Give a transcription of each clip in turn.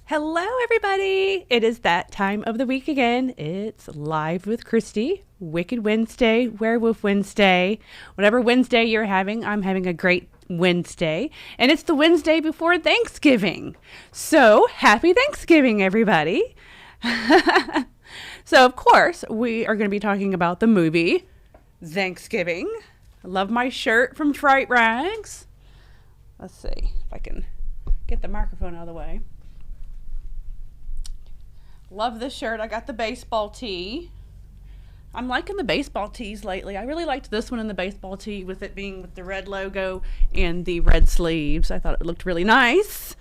Hello, everybody. It is that time of the week again. It's Live with Kristy, Wicked Wednesday, Werewolf Wednesday. Whatever Wednesday you're having, I'm having a great Wednesday. And it's the Wednesday before Thanksgiving. So, happy Thanksgiving, everybody. So, of course, we are going to be talking about the movie Thanksgiving. I love my shirt from Fright Rags. Let's see if I can get the microphone out of the way. Love this shirt. I got the baseball tee. I'm liking the baseball tees lately. I really liked this one in the baseball tee with it being with the red logo and the red sleeves. I thought it looked really nice.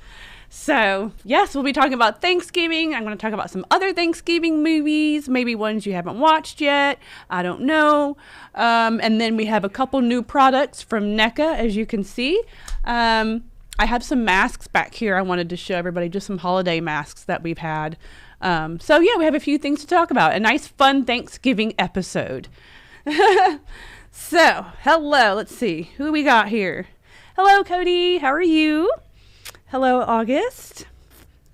So, yes, we'll be talking about Thanksgiving. I'm going to talk about some other Thanksgiving movies, maybe ones you haven't watched yet. I don't know. And then we have a couple new products from NECA, as you can see. I have some masks back here I wanted to show everybody, just some holiday masks that we've had. So yeah, we have a few things to talk about. A nice, fun Thanksgiving episode. So, hello. Let's see. Who we got here? Hello, Cody. How are you? Hello, August.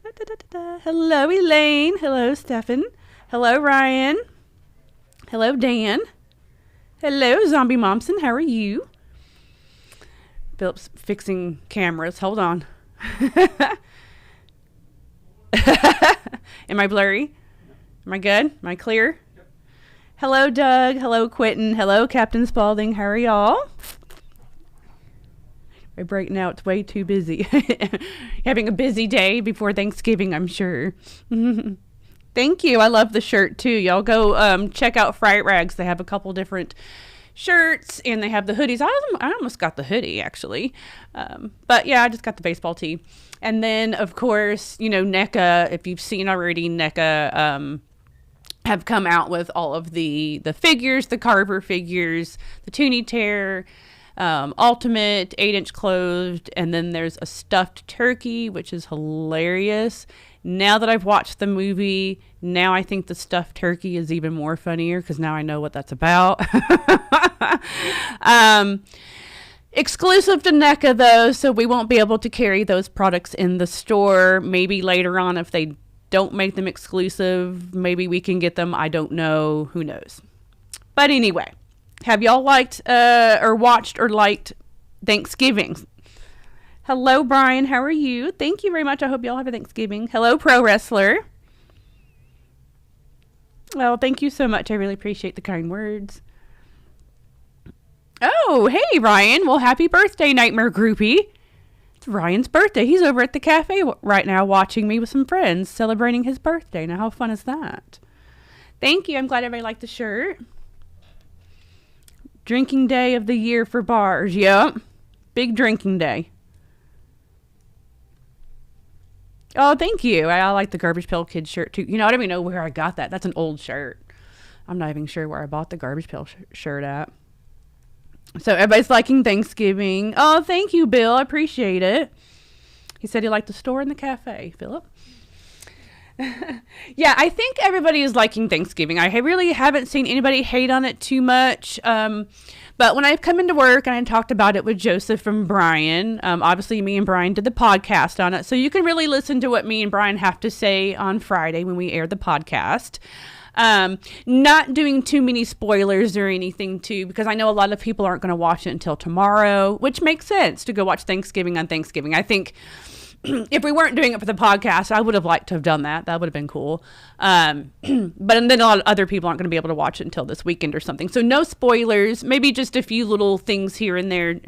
Da, da, da, da. Hello, Elaine. Hello, Stefan. Hello, Ryan. Hello, Dan. Hello, Zombie Momsen. How are you? Philip's fixing cameras. Hold on. Am I blurry? Am I good? Am I clear? Yep. Hello, Doug. Hello, Quentin. Hello, Captain Spaulding. How are y'all? Right now, it's way too busy. Having a busy day before Thanksgiving, I'm sure. Thank you. I love the shirt, too. Y'all go check out Fright Rags. They have a couple different shirts, and they have the hoodies. I almost got the hoodie, actually. But, yeah, I just got the baseball tee. And then, of course, you know, NECA, if you've seen already, NECA have come out with all of the figures, the Carver figures, the Toonie Terror, Ultimate, 8-inch clothed, and then there's a stuffed turkey, which is hilarious. Now that I've watched the movie, now I think the stuffed turkey is even more funnier because now I know what that's about. Exclusive to NECA, though, so we won't be able to carry those products in the store. Maybe later on, if they don't make them exclusive, maybe we can get them. I don't know. Who knows? But anyway, have y'all liked or watched or liked Thanksgiving? Hello, Brian. How are you? Thank you very much. I hope y'all have a Thanksgiving. Hello, Pro Wrestler. Well, thank you so much. I really appreciate the kind words. Oh, hey, Ryan. Well, happy birthday, Nightmare Groupie. It's Ryan's birthday. He's over at the cafe right now watching me with some friends celebrating his birthday. Now, how fun is that? Thank you. I'm glad everybody liked the shirt. Drinking day of the year for bars. Yep. Big drinking day. Oh, thank you. I like the Garbage Pail Kids shirt, too. You know, I don't even know where I got that. That's an old shirt. I'm not even sure where I bought the Garbage Pail shirt at. So everybody's liking Thanksgiving. Oh, thank you, Bill. I appreciate it. He said he liked the store and the cafe, Philip. Yeah, I think everybody is liking Thanksgiving. I really haven't seen anybody hate on it too much. But when I've come into work and I talked about it with Joseph and Brian, obviously me and Brian did the podcast on it. So you can really listen to what me and Brian have to say on Friday when we air the podcast. Not doing too many spoilers or anything too, because I know a lot of people aren't going to watch it until tomorrow, which makes sense to go watch Thanksgiving on Thanksgiving. I think if we weren't doing it for the podcast, I would have liked to have done that. That would have been cool. But then a lot of other people aren't going to be able to watch it until this weekend or something. So no spoilers, maybe just a few little things here and there.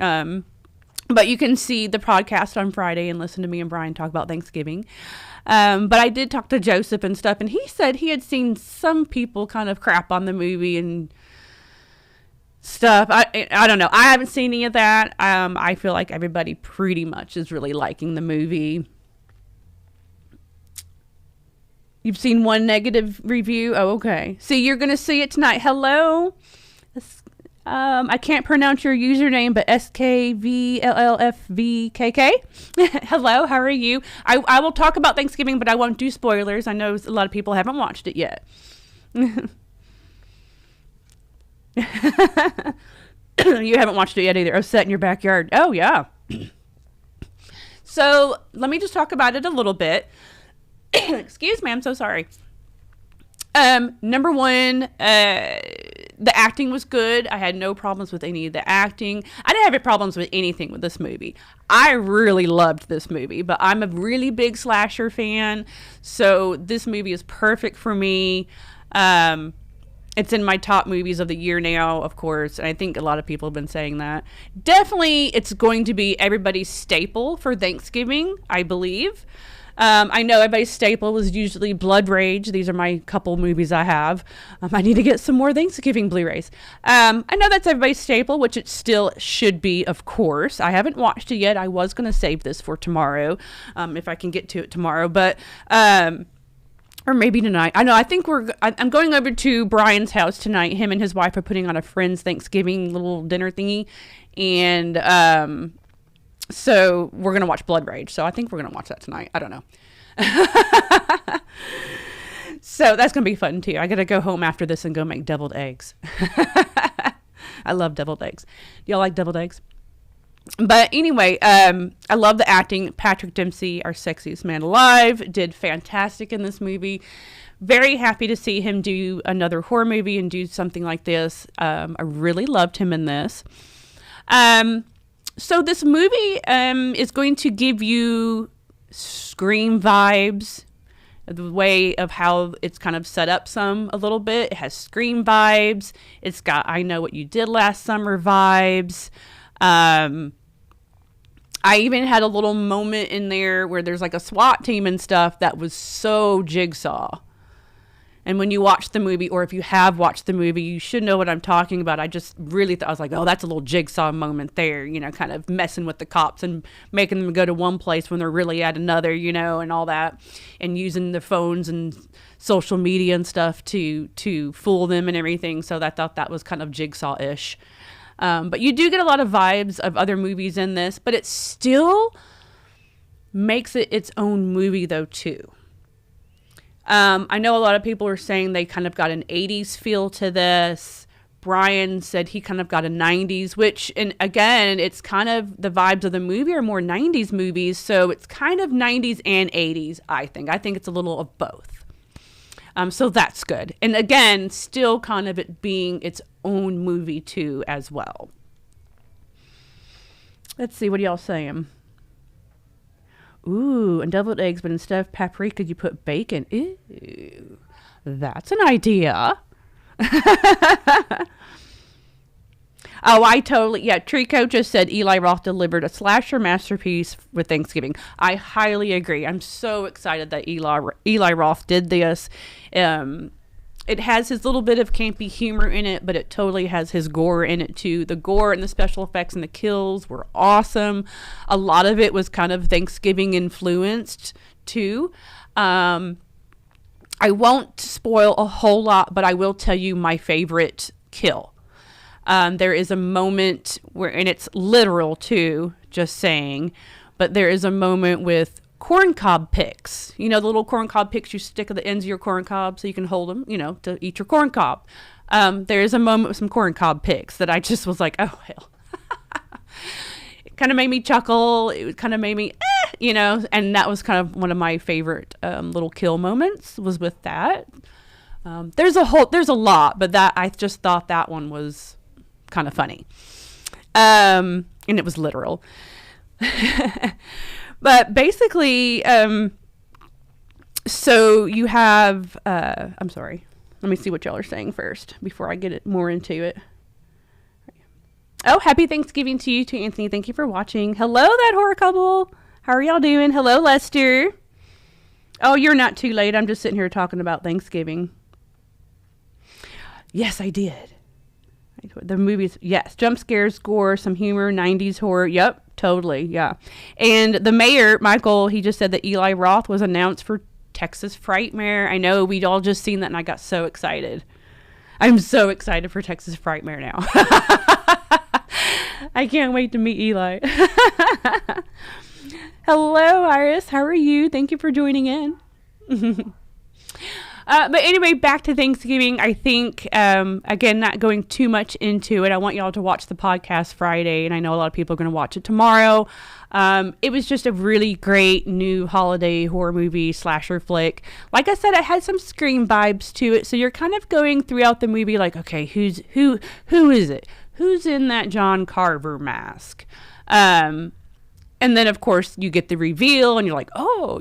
But you can see the podcast on Friday and listen to me and Brian talk about Thanksgiving. But I did talk to Joseph and stuff, and he said he had seen some people kind of crap on the movie and stuff. I don't know. I haven't seen any of that. I feel like everybody pretty much is really liking the movie. You've seen one negative review? Oh, okay. See, you're going to see it tonight. Hello. I can't pronounce your username, but SKVLLFVKK. Hello, how are you? I will talk about Thanksgiving, but I won't do spoilers. I know a lot of people haven't watched it yet. You haven't watched it yet either. Oh, Set in Your Backyard. Oh, yeah. So let me just talk about it a little bit. Excuse me, I'm so sorry. Number one, the acting was good. I had no problems with any of the acting. I didn't have any problems with anything with this movie. I really loved this movie, but I'm a really big slasher fan, so this movie is perfect for me. It's in my top movies of the year now, of course, and I think a lot of people have been saying that. Definitely, it's going to be everybody's staple for Thanksgiving, I believe. I know everybody's staple is usually Blood Rage. These are my couple movies I have. I need to get some more Thanksgiving Blu-rays. I know that's everybody's staple, which it still should be, of course. I haven't watched it yet. I was going to save this for tomorrow, if I can get to it tomorrow. But, or maybe tonight. I know, I think I'm going over to Brian's house tonight. Him and his wife are putting on a friend's Thanksgiving little dinner thingy. And, so we're going to watch Blood Rage. So I think we're going to watch that tonight. I don't know. So that's going to be fun too. I got to go home after this and go make deviled eggs. I love deviled eggs. Do y'all like deviled eggs? But anyway, I love the acting. Patrick Dempsey, our sexiest man alive, did fantastic in this movie. Very happy to see him do another horror movie and do something like this. I really loved him in this. So this movie is going to give you Scream vibes, the way of how it's kind of set up a little bit. It has Scream vibes. It's got I Know What You Did Last Summer vibes. I even had a little moment in there where there's like a SWAT team and stuff that was so Jigsaw. And when you watch the movie, or if you have watched the movie, you should know what I'm talking about. I just really thought, I was like, oh, that's a little Jigsaw moment there, kind of messing with the cops and making them go to one place when they're really at another, and all that, and using the phones and social media and stuff to fool them and everything. So I thought that was kind of Jigsaw-ish. But you do get a lot of vibes of other movies in this, but it still makes it its own movie, though, too. I know a lot of people are saying they kind of got an 80s feel to this. Brian said he kind of got a 90s, which, and again, it's kind of the vibes of the movie are more 90s movies, so it's kind of 90s and 80s, I think. I think it's a little of both. So that's good. And again, still kind of it being its own movie, too, as well. Let's see, what are y'all saying? Ooh, and deviled eggs, but instead of paprika, you put bacon. Ew, that's an idea. Oh, Trico just said Eli Roth delivered a slasher masterpiece with Thanksgiving. I highly agree. I'm so excited that Eli Roth did this. It has his little bit of campy humor in it, but it totally has his gore in it too. The gore and the special effects and the kills were awesome. A lot of it was kind of Thanksgiving influenced too. I won't spoil a whole lot, but I will tell you my favorite kill. There is a moment where, and it's literal too, just saying, but there is a moment with corncob picks, the little corncob picks you stick at the ends of your corncob so you can hold them, to eat your corncob. There is a moment with some corncob picks that I just was like, oh, hell. It kind of made me chuckle. It kind of made me, and that was kind of one of my favorite little kill moments was with that. There's a lot, but that I just thought that one was kind of funny. And it was literal. But basically, so you have, I'm sorry, let me see what y'all are saying first before I get it more into it. Oh, happy Thanksgiving to you too, Anthony. Thank you for watching. Hello, that horror couple. How are y'all doing? Hello, Lester. Oh, you're not too late. I'm just sitting here talking about Thanksgiving. Yes, I did. The movies, yes. Jump scares, gore, some humor, 90s horror. Yep, totally, yeah. And the mayor, Michael, he just said that Eli Roth was announced for Texas Frightmare. I know we'd all just seen that and I got so excited. I'm so excited for Texas Frightmare now. I can't wait to meet Eli. Hello, Iris. How are you? Thank you for joining in. But anyway, back to Thanksgiving. I think, again, not going too much into it. I want y'all to watch the podcast Friday, and I know a lot of people are going to watch it tomorrow. It was just a really great new holiday horror movie slasher flick. Like I said, it had some Scream vibes to it, so you're kind of going throughout the movie like, okay, who is it? Who's in that John Carver mask? And then, of course, you get the reveal, and you're like, oh,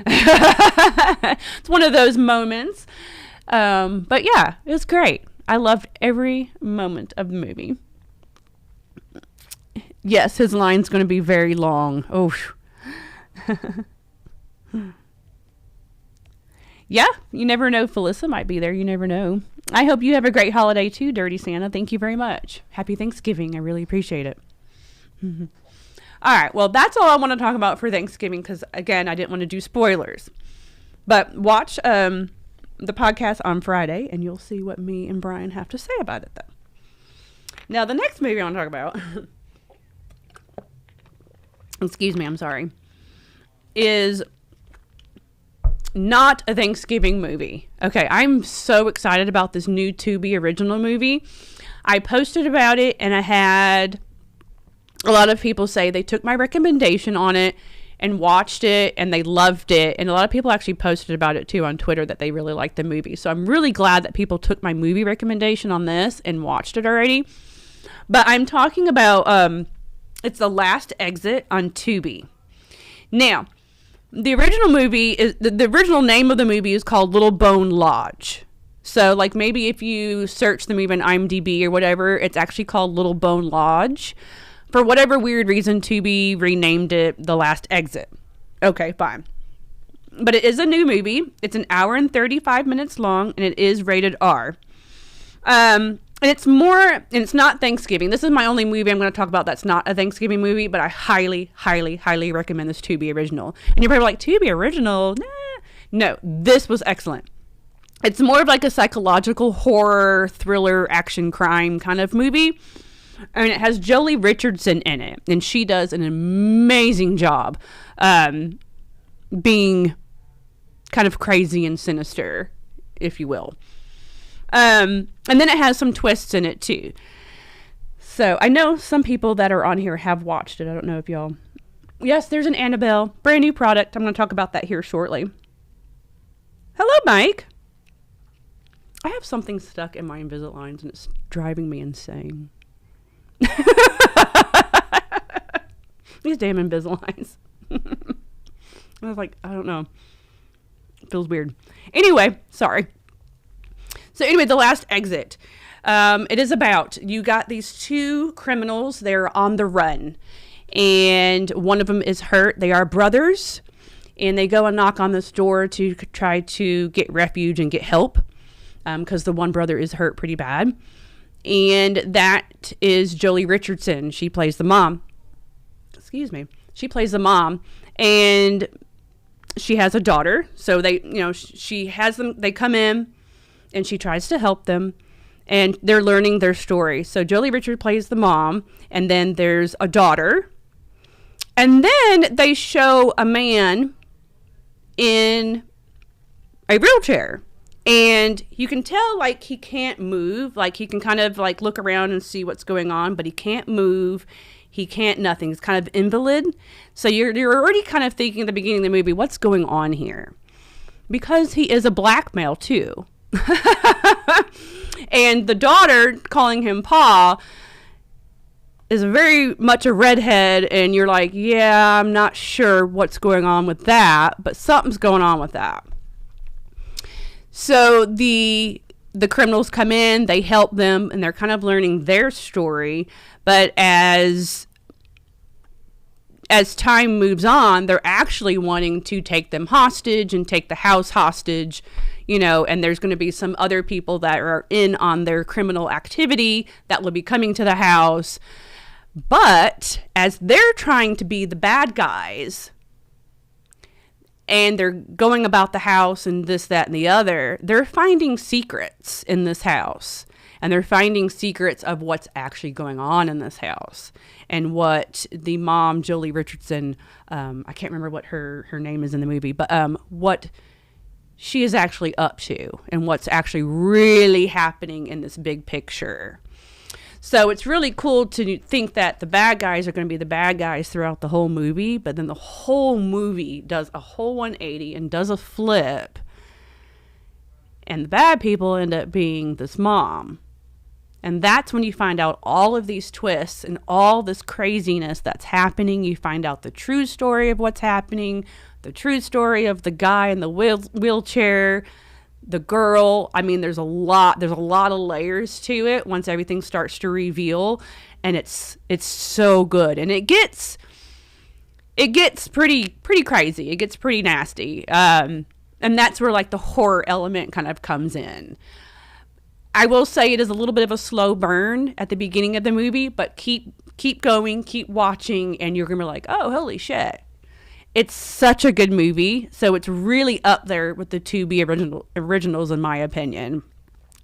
It's one of those moments. But yeah, it was great. I loved every moment of the movie. Yes, his line's going to be very long. Oh. Yeah, you never know. Felissa might be there. You never know. I hope you have a great holiday too, Dirty Santa. Thank you very much. Happy Thanksgiving. I really appreciate it. All right, well, that's all I want to talk about for Thanksgiving because, again, I didn't want to do spoilers. But watch the podcast on Friday, and you'll see what me and Brian have to say about it, though. Now, the next movie I want to talk about, excuse me, I'm sorry, is not a Thanksgiving movie. Okay, I'm so excited about this new Tubi original movie. I posted about it, and I had a lot of people say they took my recommendation on it and watched it and they loved it. And a lot of people actually posted about it too on Twitter that they really liked the movie. So I'm really glad that people took my movie recommendation on this and watched it already. But I'm talking about, it's The Last Exit on Tubi. Now, the original movie is, the original name of the movie is called Little Bone Lodge. So like maybe if you search the movie on IMDb or whatever, it's actually called Little Bone Lodge. For whatever weird reason, Tubi renamed it The Last Exit. Okay, fine. But it is a new movie. It's an hour and 35 minutes long, and it is rated R. And it's not Thanksgiving. This is my only movie I'm going to talk about that's not a Thanksgiving movie, but I highly, highly, highly recommend this Tubi original. And you're probably like, Tubi original? Nah. No, this was excellent. It's more of like a psychological horror, thriller, action, crime kind of movie. And it has Jolie Richardson in it, and she does an amazing job being kind of crazy and sinister, if you will. And then it has some twists in it, too. So I know some people that are on here have watched it. I don't know if y'all... Yes, there's an Annabelle. Brand new product. I'm going to talk about that here shortly. Hello, Mike. I have something stuck in my Invisaligns, and it's driving me insane. These damn Invisaligns. I was like, I don't know. It feels weird. Anyway, sorry. So anyway, The Last Exit. It is about, you got these two criminals. They're on the run. And one of them is hurt. They are brothers. And they go and knock on this door to try to get refuge and get help. Because the one brother is hurt pretty bad. And that is Jolie Richardson. She plays the mom. Excuse me. She plays the mom. And she has a daughter. So they, she has them, they come in and she tries to help them. And they're learning their story. So Jolie Richardson plays the mom. And then there's a daughter. And then they show a man in a wheelchair. And you can tell, like, he can't move. Like, he can kind of, like, look around and see what's going on. But he can't move. He can't nothing. He's kind of invalid. So you're already kind of thinking at the beginning of the movie, what's going on here? Because he is a black male, too. And the daughter, calling him Pa, is very much a redhead. And you're like, yeah, I'm not sure what's going on with that. But something's going on with that. So the criminals come in, they help them, and they're kind of learning their story. But as time moves on, they're actually wanting to take them hostage and take the house hostage, and there's going to be some other people that are in on their criminal activity that will be coming to the house. But as they're trying to be the bad guys, and they're going about the house and this, that, and the other, they're finding secrets in this house. And they're finding secrets of what's actually going on in this house. And what the mom, Jolie Richardson, I can't remember what her name is in the movie, but what she is actually up to and what's actually really happening in this big picture. So it's really cool to think that the bad guys are going to be the bad guys throughout the whole movie, but then the whole movie does a whole 180 and does a flip, and the bad people end up being this mom. And that's when you find out all of these twists and all this craziness that's happening. You find out the true story of what's happening, the true story of the guy in the wheelchair, the girl. I mean, there's a lot of layers to it once everything starts to reveal, and it's so good. And it gets pretty crazy. It gets pretty nasty. And that's where like the horror element kind of comes in. I will say it is a little bit of a slow burn at the beginning of the movie, but keep going, keep watching, and you're going to be like, "Oh, holy shit." It's such a good movie. So it's really up there with the Tubi originals, in my opinion.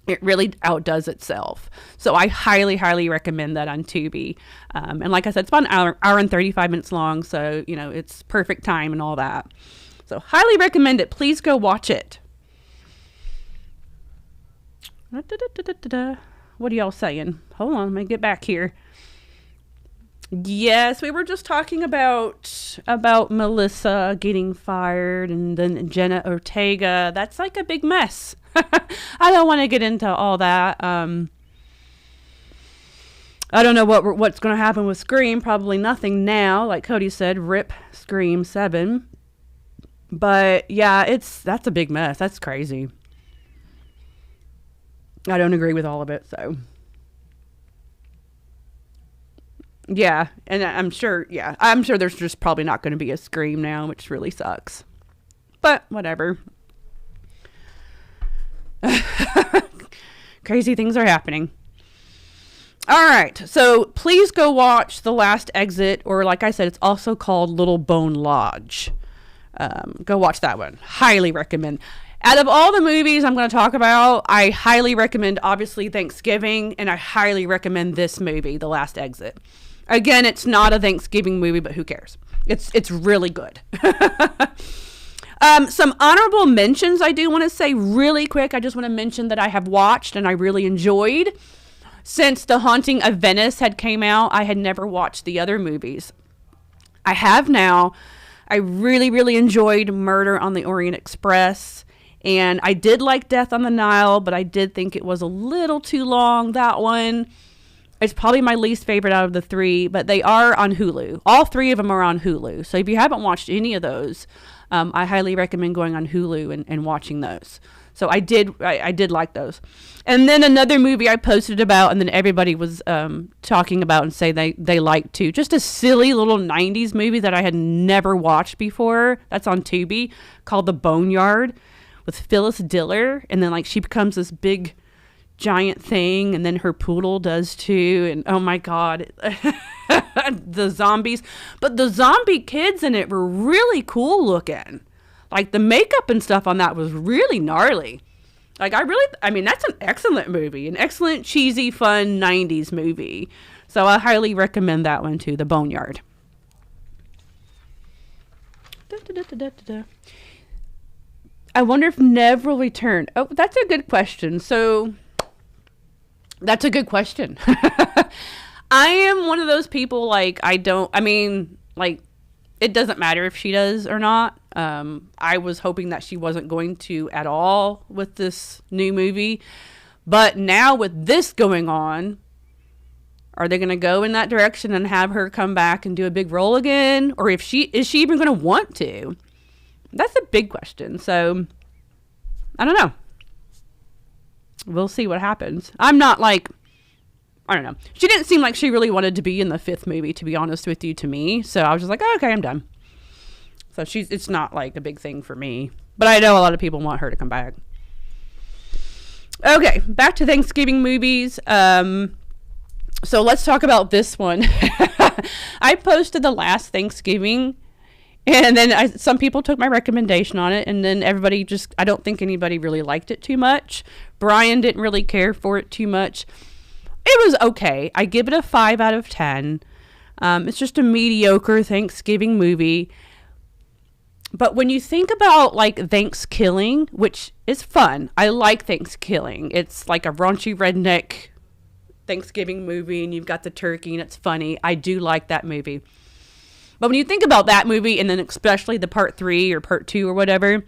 It really outdoes itself. So I highly, highly recommend that on Tubi. And like I said, it's about an hour and 35 minutes long. So, it's perfect time and all that. So highly recommend it. Please go watch it. What are y'all saying? Hold on, let me get back here. Yes, we were just talking about Melissa getting fired and then Jenna Ortega. That's like a big mess. I don't want to get into all that. I don't know what's going to happen with Scream. Probably nothing now. Like Cody said, rip Scream 7. But yeah, that's a big mess. That's crazy. I don't agree with all of it, so. Yeah, and I'm sure there's just probably not going to be a Scream now, which really sucks. But whatever. Crazy things are happening. All right, so please go watch The Last Exit, or like I said, it's also called Little Bone Lodge. Go watch that one. Highly recommend. Out of all the movies I'm going to talk about, I highly recommend, obviously, Thanksgiving, and I highly recommend this movie, The Last Exit. Again, it's not a Thanksgiving movie, but who cares? It's really good. Some honorable mentions I do want to say really quick. I just want to mention that I have watched and I really enjoyed. Since The Haunting of Venice had came out, I had never watched the other movies. I have now. I really, really enjoyed Murder on the Orient Express. And I did like Death on the Nile, but I did think it was a little too long, that one. It's probably my least favorite out of the three, but they are on Hulu. All three of them are on Hulu. So if you haven't watched any of those, I highly recommend going on Hulu and watching those. So I did like those. And then another movie I posted about, and then everybody was talking about and say they liked too. Just a silly little 90s movie that I had never watched before. That's on Tubi, called The Boneyard, with Phyllis Diller. And then like she becomes this big giant thing, and then her poodle does too. And oh my God, the zombies. But the zombie kids in it were really cool looking. Like the makeup and stuff on that was really gnarly. Like I mean, that's an excellent movie, an excellent cheesy, fun 90s movie. So I highly recommend that one too, The Boneyard. I wonder if Nev will return. Oh, that's a good question. So that's a good question. I am one of those people, like, it doesn't matter if she does or not. I was hoping that she wasn't going to at all with this new movie. But now with this going on, are they going to go in that direction and have her come back and do a big role again? Or is she even going to want to? That's a big question. So, I don't know. We'll see what happens. I'm not like, I don't know. She didn't seem like she really wanted to be in the fifth movie, to be honest with you, to me. So I was just like, oh, okay, I'm done. So it's not like a big thing for me. But I know a lot of people want her to come back. Okay, back to Thanksgiving movies. So let's talk about this one. I posted the last Thanksgiving, and then some people took my recommendation on it, and then everybody I don't think anybody really liked it too much. Brian didn't really care for it too much. It was okay. I give it a 5 out of 10. It's just a mediocre Thanksgiving movie. But when you think about like Thanksgiving, which is fun, I like Thanksgiving. It's like a raunchy redneck Thanksgiving movie, and you've got the turkey, and it's funny. I do like that movie. But when you think about that movie, and then especially the part 3 or part 2 or whatever,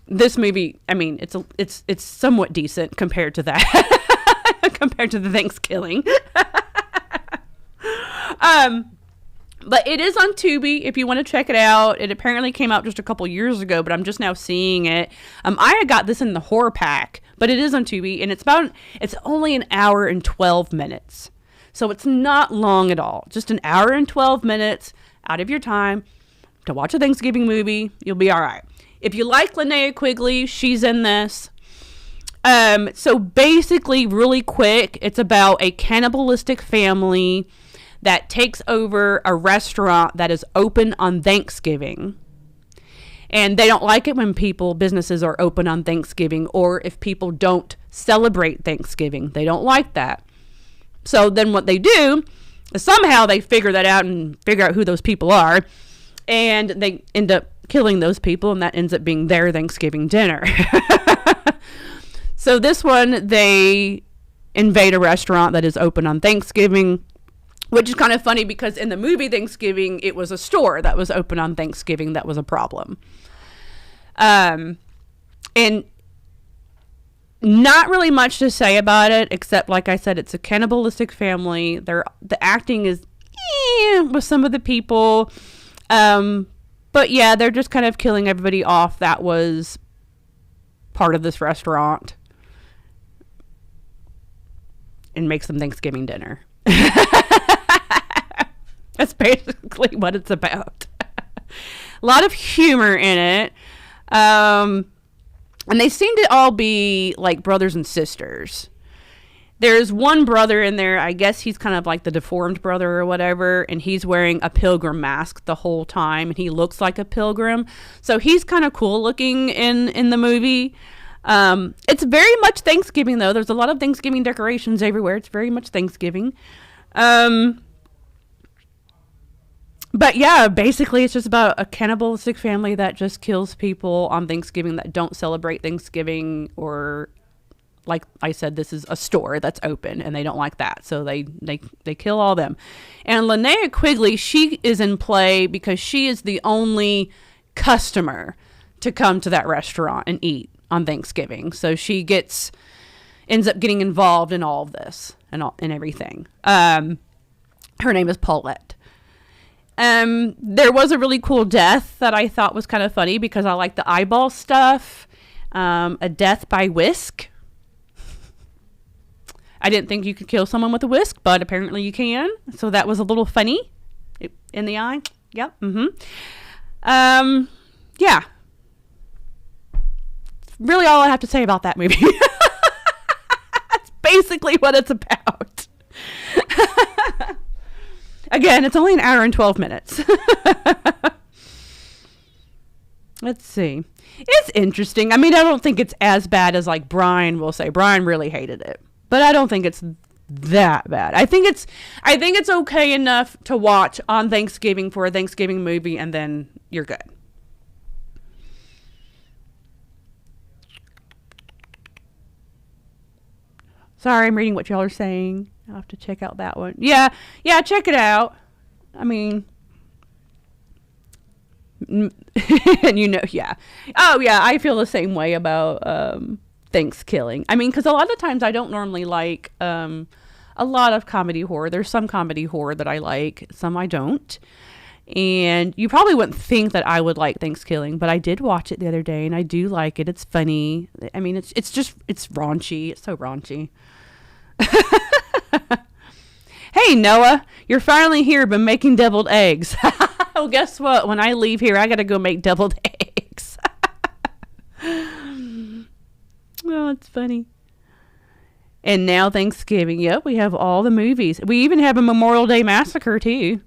this movie, I mean, it's somewhat decent compared to that, compared to the Thanksgiving. But it is on Tubi if you want to check it out. It apparently came out just a couple years ago, but I'm just now seeing it. I had got this in the horror pack, but it is on Tubi, and it's only an hour and 12 minutes. So it's not long at all. Just an hour and 12 minutes out of your time to watch a Thanksgiving movie. You'll be all right. If you like Linnea Quigley, she's in this. So basically, really quick, it's about a cannibalistic family that takes over a restaurant that is open on Thanksgiving. And they don't like it when businesses are open on Thanksgiving, or if people don't celebrate Thanksgiving. They don't like that. So then what they do is somehow they figure that out and figure out who those people are. And they end up killing those people, and that ends up being their Thanksgiving dinner. So this one, they invade a restaurant that is open on Thanksgiving, which is kind of funny because in the movie Thanksgiving, it was a store that was open on Thanksgiving that was a problem. And not really much to say about it, except, like I said, it's a cannibalistic family. The acting is with some of the people. But yeah, they're just kind of killing everybody off that was part of this restaurant and make some Thanksgiving dinner. That's basically what it's about. A lot of humor in it. And they seem to all be like brothers and sisters. There's one brother in there, I guess he's kind of like the deformed brother or whatever, and he's wearing a pilgrim mask the whole time, and he looks like a pilgrim. So he's kind of cool looking in the movie. It's very much Thanksgiving, though. There's a lot of Thanksgiving decorations everywhere. It's very much Thanksgiving. But yeah, basically it's just about a cannibalistic family that just kills people on Thanksgiving that don't celebrate Thanksgiving, or like I said, this is a store that's open and they don't like that. So they kill all them. And Linnea Quigley, she is in play because she is the only customer to come to that restaurant and eat on Thanksgiving. So she ends up getting involved in all of this and everything. Her name is Paulette. There was a really cool death that I thought was kind of funny because I like the eyeball stuff. A death by whisk. I didn't think you could kill someone with a whisk, but apparently you can. So that was a little funny. In the eye. Yep. Mm-hmm. Yeah. Really all I have to say about that movie. That's basically what it's about. Again, it's only an hour and 12 minutes. Let's see. It's interesting. I mean, I don't think it's as bad as like Brian will say. Brian really hated it. But I don't think it's that bad. I think it's okay enough to watch on Thanksgiving for a Thanksgiving movie, and then you're good. Sorry, I'm reading what y'all are saying. I'll have to check out that one. Yeah, check it out. I mean, and yeah. Oh, yeah, I feel the same way about Thanksgiving. I mean, because a lot of times I don't normally like a lot of comedy horror. There's some comedy horror that I like, some I don't. And you probably wouldn't think that I would like Thanksgiving, but I did watch it the other day, and I do like it. It's funny. I mean, it's raunchy. It's so raunchy. Hey, Noah, you're finally here, but making deviled eggs. Well, guess what? When I leave here, I got to go make deviled eggs. Oh, it's funny. And now Thanksgiving. Yep, we have all the movies. We even have a Memorial Day Massacre, too.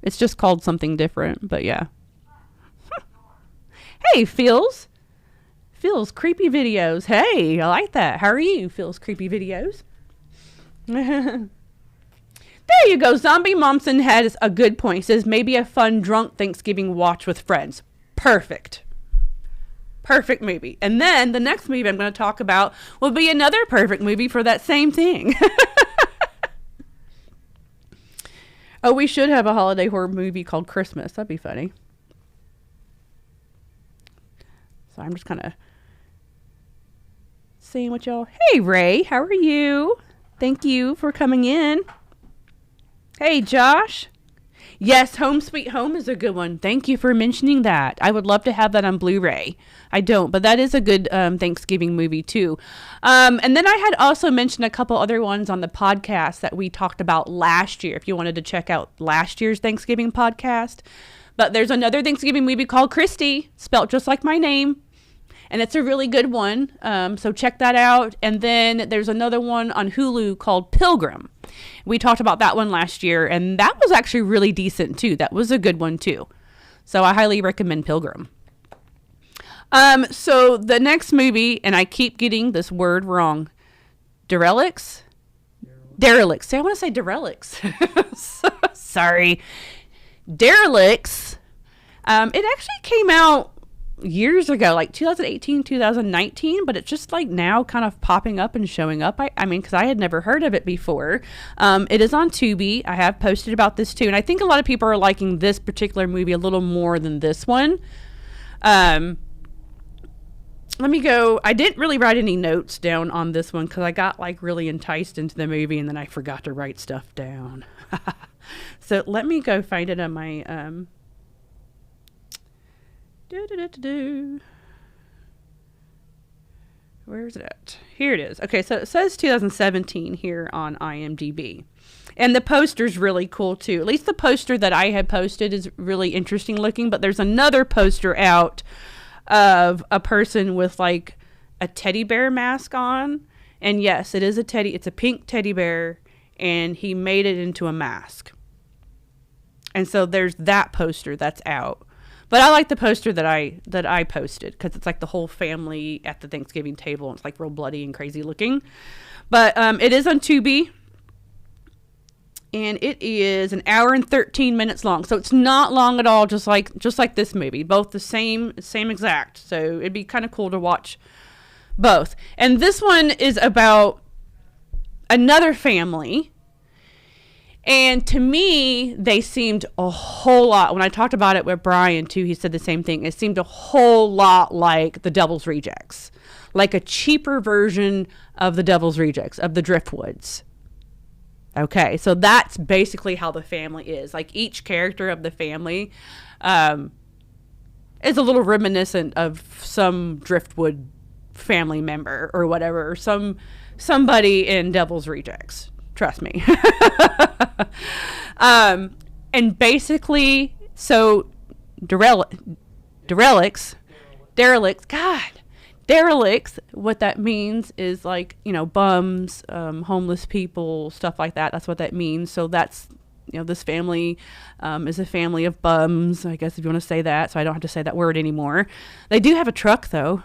It's just called something different, but yeah. Hey, Phil's Creepy Videos. Hey, I like that. How are you, Phil's Creepy Videos? There you go. Zombie Momsen has a good point. He says, maybe a fun drunk Thanksgiving watch with friends. Perfect. Perfect movie. And then the next movie I'm going to talk about will be another perfect movie for that same thing. Oh, we should have a holiday horror movie called Christmas. That'd be funny. So I'm just kind of seeing what y'all... Hey, Ray. How are you? Thank you for coming in. Hey, Josh. Yes, Home Sweet Home is a good one. Thank you for mentioning that. I would love to have that on Blu-ray. I don't, but that is a good Thanksgiving movie too. And then I had also mentioned a couple other ones on the podcast that we talked about last year, if you wanted to check out last year's Thanksgiving podcast. But there's another Thanksgiving movie called Kristy, spelt just like my name. And it's a really good one. So check that out. And then there's another one on Hulu called Pilgrim. We talked about that one last year, and that was actually really decent too. That was a good one too. So I highly recommend Pilgrim. So the next movie, and I keep getting this word wrong. Derelicts? Derelicts. See, I want to say derelicts. Sorry. Derelicts. It actually came out years ago, like 2018, 2019, but it's just like now kind of popping up and showing up. I mean, because I had never heard of it before. It is on Tubi. I have posted about this too, and I think a lot of people are liking this particular movie a little more than this one. Let me go. I didn't really write any notes down on this one because I got like really enticed into the movie and then I forgot to write stuff down. So let me go find it on my where is it at? Here it is. Okay, so it says 2017 here on IMDb. And the poster's really cool too. At least the poster that I had posted is really interesting looking, but there's another poster out of a person with like a teddy bear mask on. And yes, it is it's a pink teddy bear, and he made it into a mask. And so there's that poster that's out. But I like the poster that I posted because it's like the whole family at the Thanksgiving table. And it's like real bloody and crazy looking. But it is on Tubi. And it is an hour and 13 minutes long. So it's not long at all, just like this movie. Both the same exact. So it'd be kind of cool to watch both. And this one is about another family. And to me, they seemed a whole lot, when I talked about it with Brian too, he said the same thing. It seemed a whole lot like The Devil's Rejects. Like a cheaper version of The Devil's Rejects, of the Driftwoods. Okay, so that's basically how the family is. Like each character of the family is a little reminiscent of some Driftwood family member or whatever, or somebody in Devil's Rejects. Trust me. And basically, so derelicts, what that means is like, bums, homeless people, stuff like that. That's what that means. So that's, this family is a family of bums, I guess, if you want to say that. So I don't have to say that word anymore. They do have a truck, though.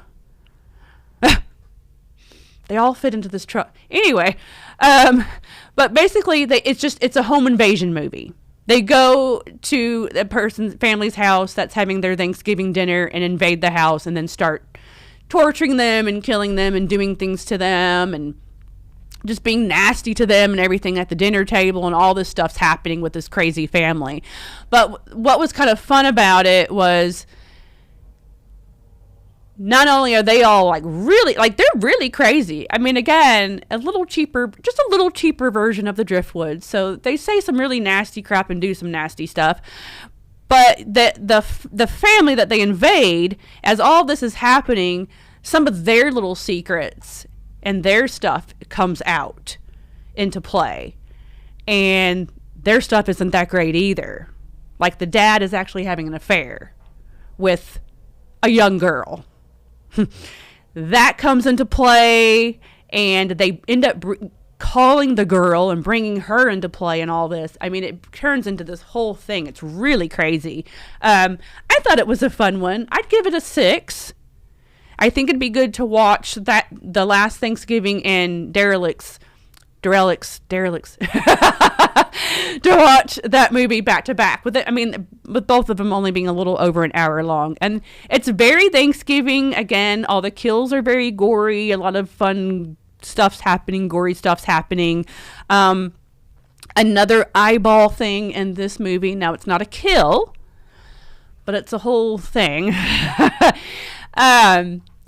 They all fit into this truck. Anyway, but basically, it's a home invasion movie. They go to a family's house that's having their Thanksgiving dinner and invade the house and then start torturing them and killing them and doing things to them and just being nasty to them and everything at the dinner table, and all this stuff's happening with this crazy family. But what was kind of fun about it was, not only are they all they're really crazy. I mean, again, just a little cheaper version of the Driftwood. So they say some really nasty crap and do some nasty stuff. But the family that they invade, as all this is happening, some of their little secrets and their stuff comes out into play. And their stuff isn't that great either. Like the dad is actually having an affair with a young girl. That comes into play, and they end up calling the girl and bringing her into play and all this. I mean, it turns into this whole thing. It's really crazy. I thought it was a fun one. I'd give it a 6. I think it'd be good to watch the last Thanksgiving and Derelicts derelicts to watch that movie back to back with it. I mean, with both of them only being a little over an hour long, and it's very Thanksgiving. Again, all the kills are very gory. A lot of fun stuff's happening, gory stuff's happening. Another eyeball thing in this movie. Now, it's not a kill, but it's a whole thing.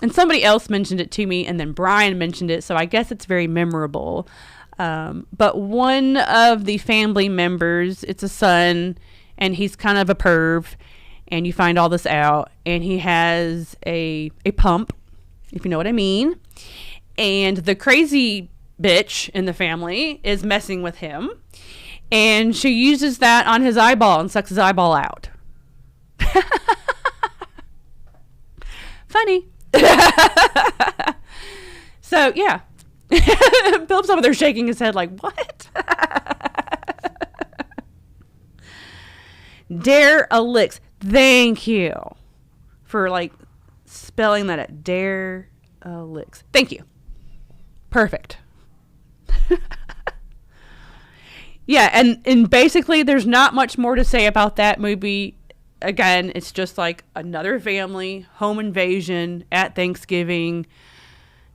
And somebody else mentioned it to me, and then Brian mentioned it, so I guess it's very memorable. But one of the family members, it's a son, and he's kind of a perv, and you find all this out, and he has a pump, if you know what I mean. And the crazy bitch in the family is messing with him, and she uses that on his eyeball and sucks his eyeball out. Funny. So, yeah. Philip's over there shaking his head like, what? Derelicts. Thank you for, like, spelling that at derelicts. Thank you. Perfect. Yeah, and basically there's not much more to say about that movie. Again, it's just like another family home invasion at Thanksgiving,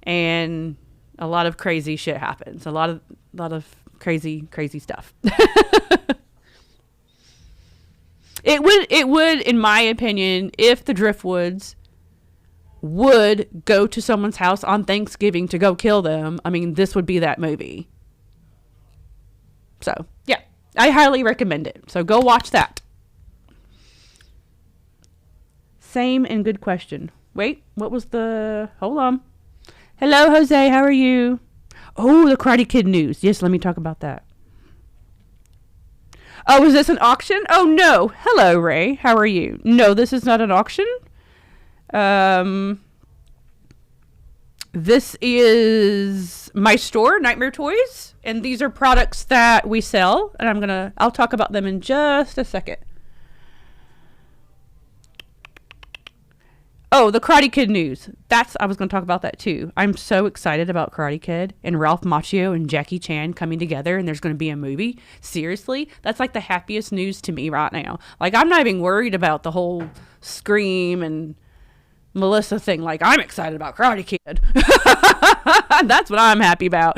and a lot of crazy shit happens. A lot of crazy stuff. It would, in my opinion, if the Driftwoods would go to someone's house on Thanksgiving to go kill them, I mean, this would be that movie. So, yeah, I highly recommend it. So go watch that. Same and good question. Wait, what was the... Hold on. Hello, Jose. How are you? Oh, the Karate Kid news. Yes, let me talk about that. Oh, is this an auction? Oh, no. Hello, Ray. How are you? No, this is not an auction. This is my store, Nightmare Toys, and these are products that we sell, and I'll talk about them in just a second. Oh, the Karate Kid news. I was going to talk about that too. I'm so excited about Karate Kid and Ralph Macchio and Jackie Chan coming together, and there's going to be a movie. Seriously, that's like the happiest news to me right now. Like, I'm not even worried about the whole Scream and Melissa thing. Like, I'm excited about Karate Kid. That's what I'm happy about.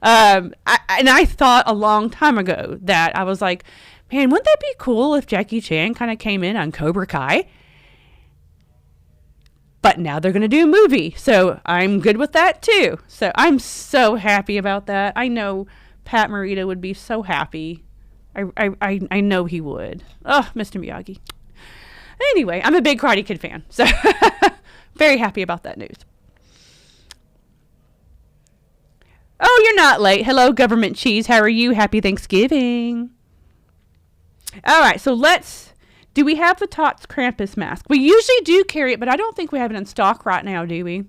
I thought a long time ago that I was like, man, wouldn't that be cool if Jackie Chan kind of came in on Cobra Kai? But now they're going to do a movie, so I'm good with that too. So I'm so happy about that. I know Pat Morita would be so happy. I know he would. Oh, Mr. Miyagi. Anyway, I'm a big Karate Kid fan, so very happy about that news. Oh, you're not late. Hello, Government Cheese. How are you? Happy Thanksgiving. All right, so do we have the Tots Krampus mask? We usually do carry it, but I don't think we have it in stock right now, do we?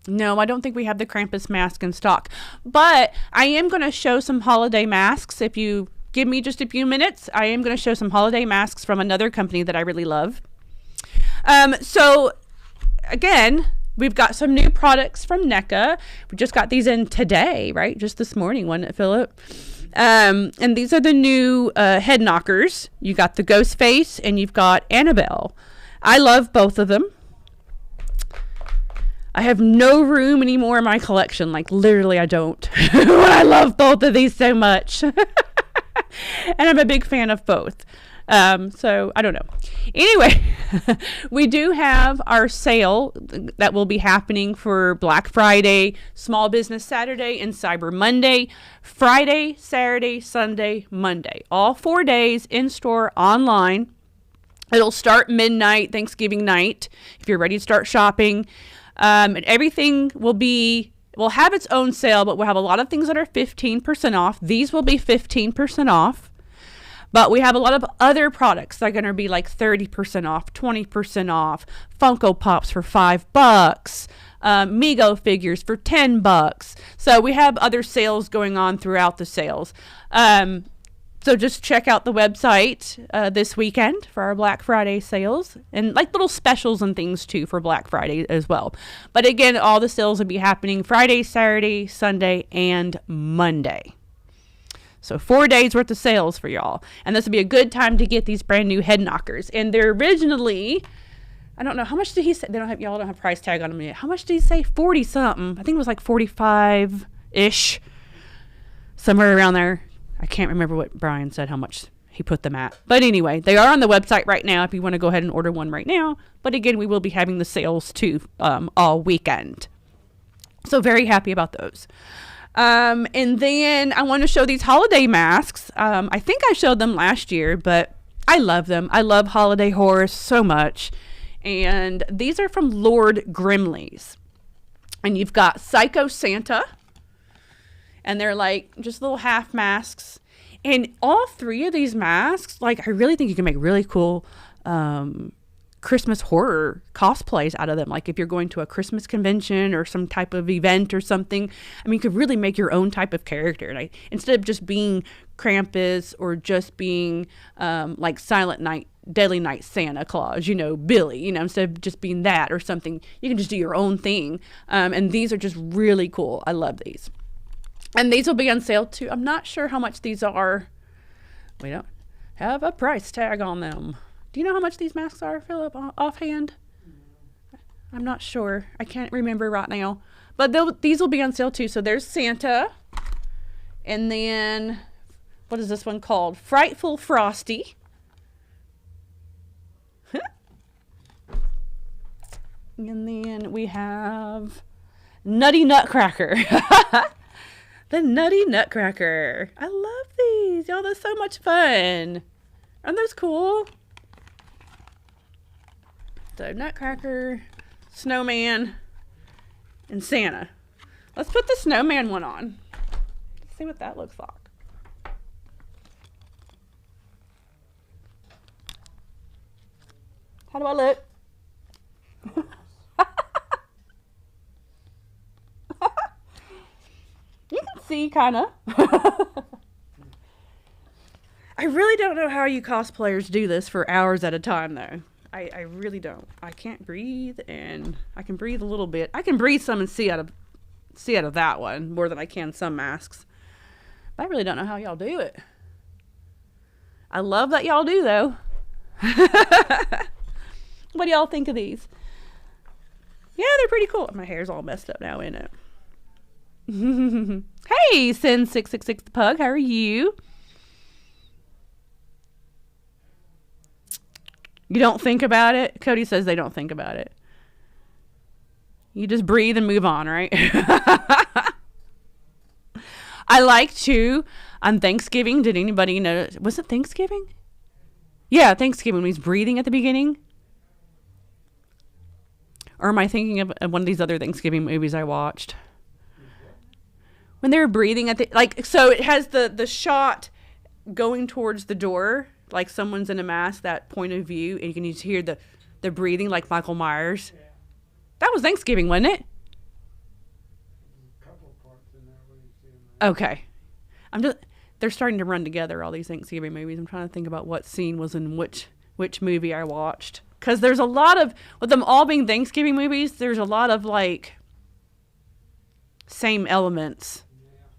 No, I don't think we have the Krampus mask in stock. But I am going to show some holiday masks. If you give me just a few minutes, I am going to show some holiday masks from another company that I really love. So, again, we've got some new products from NECA. We just got these in today, right? Just this morning, wasn't it, Philip? And these are the new head knockers. You got the ghost face and you've got Annabelle. I love both of them. I have no room anymore in my collection. Like, literally, I don't. I love both of these so much. And I'm a big fan of both. So I don't know. Anyway, we do have our sale that will be happening for Black Friday, Small Business Saturday, and Cyber Monday. Friday, Saturday, Sunday, Monday. All 4 days in store, online. It'll start midnight, Thanksgiving night, if you're ready to start shopping. And everything will have its own sale, but we'll have a lot of things that are 15% off. These will be 15% off. But we have a lot of other products that are going to be like 30% off, 20% off, Funko Pops for $5, Mego figures for $10. So we have other sales going on throughout the sales. So just check out the website this weekend for our Black Friday sales and like little specials and things too for Black Friday as well. But again, all the sales will be happening Friday, Saturday, Sunday, and Monday. So 4 days worth of sales for y'all. And this will be a good time to get these brand new head knockers. And they're originally, I don't know, how much did he say? Y'all don't have price tag on them yet. How much did he say? 40 something. I think it was like 45-ish. Somewhere around there. I can't remember what Brian said, how much he put them at. But anyway, they are on the website right now if you want to go ahead and order one right now. But again, we will be having the sales too all weekend. So very happy about those. And then I want to show these holiday masks. I think I showed them last year, but I love them. I love holiday horror so much. And these are from Lord Grimley's. And you've got Psycho Santa. And they're like just little half masks. And all three of these masks, like I really think you can make really cool Christmas horror cosplays out of them. Like if you're going to a Christmas convention or some type of event or something, I mean, you could really make your own type of character. And instead of just being Krampus or just being like Silent Night, Deadly Night Santa Claus, Billy, instead of just being that or something, you can just do your own thing. And these are just really cool. I love these. And these will be on sale too. I'm not sure how much these are. We don't have a price tag on them. Do you know how much these masks are, Philip, offhand? I'm not sure. I can't remember right now. But these will be on sale too. So there's Santa. And then, what is this one called? Frightful Frosty. And then we have Nutty Nutcracker. The Nutty Nutcracker. I love these. Y'all, they're so much fun. Aren't those cool? So Nutcracker, Snowman, and Santa. Let's put the Snowman one on. Let's see what that looks like. How do I look? You can see, kind of. I really don't know how you cosplayers do this for hours at a time, though. I really don't. I can't breathe, and I can breathe a little bit. I can breathe some and see out of that one more than I can some masks. But I really don't know how y'all do it. I love that y'all do, though. What do y'all think of these? Yeah, they're pretty cool. My hair's all messed up now, isn't it? Hey, Sin666 the Pug, how are you? You don't think about it? Cody says they don't think about it. You just breathe and move on, right? I like to, on Thanksgiving, did anybody know, was it Thanksgiving? Yeah, Thanksgiving, when he's breathing at the beginning. Or am I thinking of one of these other Thanksgiving movies I watched? When they were breathing at the, like, so it has the shot going towards the door, like someone's in a mask, that point of view, and you can just hear the breathing like Michael Myers. Yeah. That was Thanksgiving, wasn't it? A couple of parts in there where you see them. Okay. They're starting to run together, all these Thanksgiving movies. I'm trying to think about what scene was in which movie I watched. Because there's a lot of, with them all being Thanksgiving movies, there's a lot of, like, same elements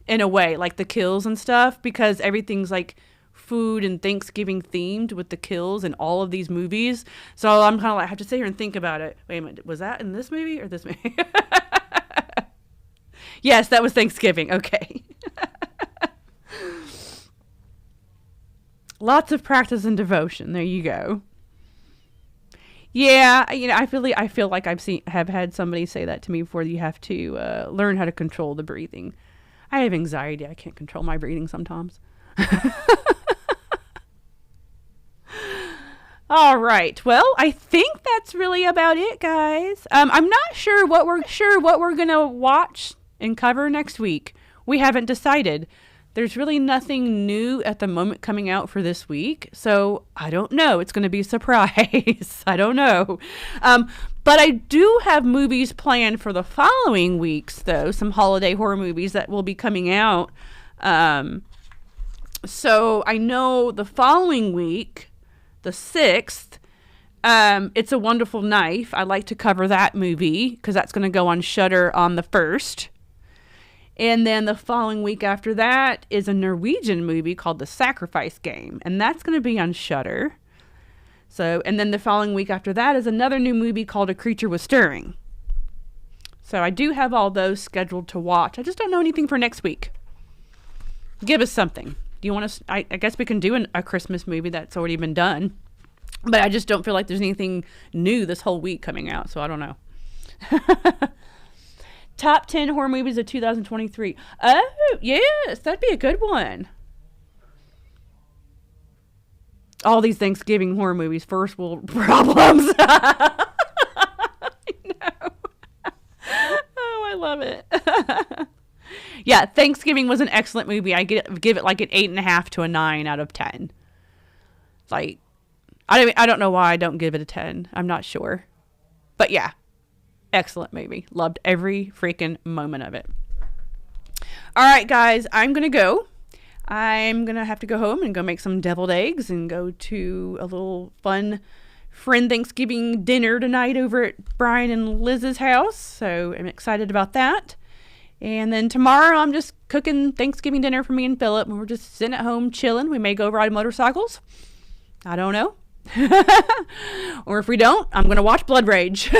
in a way, like the kills and stuff, because everything's, like, food and Thanksgiving themed with the kills in all of these movies. So I'm kind of like, I have to sit here and think about it. Wait a minute, was that in this movie or this movie? Yes, that was Thanksgiving. Okay. Lots of practice and devotion. There you go. Yeah, I feel like have had somebody say that to me before. You have to learn how to control the breathing. I have anxiety. I can't control my breathing sometimes. All right. Well, I think that's really about it, guys. I'm not sure what we're gonna watch and cover next week. We haven't decided. There's really nothing new at the moment coming out for this week, so I don't know. It's going to be a surprise. I don't know. But I do have movies planned for the following weeks, though. Some holiday horror movies that will be coming out So I know the following week, the 6th, It's a Wonderful Knife. I like to cover that movie because that's going to go on Shudder on the 1st. And then the following week after that is a Norwegian movie called The Sacrifice Game, and that's going to be on Shudder. So, and then the following week after that is another new movie called A Creature Was Stirring. So I do have all those scheduled to watch. I just don't know anything for next week. Give us something. Do you want to? I guess we can do a Christmas movie that's already been done, but I just don't feel like there's anything new this whole week coming out. So I don't know. Top 10 horror movies of 2023. Oh, yes, that'd be a good one. All these Thanksgiving horror movies, first world problems. I know. Oh, I love it. Yeah, Thanksgiving was an excellent movie. I give it like an 8.5 to a 9 out of 10. Like, I don't know why I don't give it a 10. I'm not sure. But yeah, excellent movie. Loved every freaking moment of it. All right, guys, I'm going to go. I'm going to have to go home and go make some deviled eggs and go to a little fun friend Thanksgiving dinner tonight over at Brian and Liz's house. So I'm excited about that. And then tomorrow I'm just cooking Thanksgiving dinner for me and Philip. And we're just sitting at home chilling. We may go ride motorcycles. I don't know. Or if we don't, I'm going to watch Blood Rage.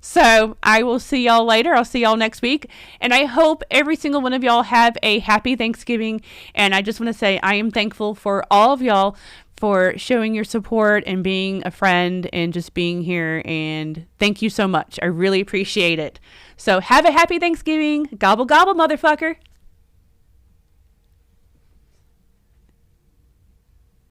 So I will see y'all later. I'll see y'all next week. And I hope every single one of y'all have a happy Thanksgiving. And I just want to say I am thankful for all of y'all for showing your support and being a friend and just being here. And thank you so much. I really appreciate it. So have a happy Thanksgiving. Gobble, gobble, motherfucker.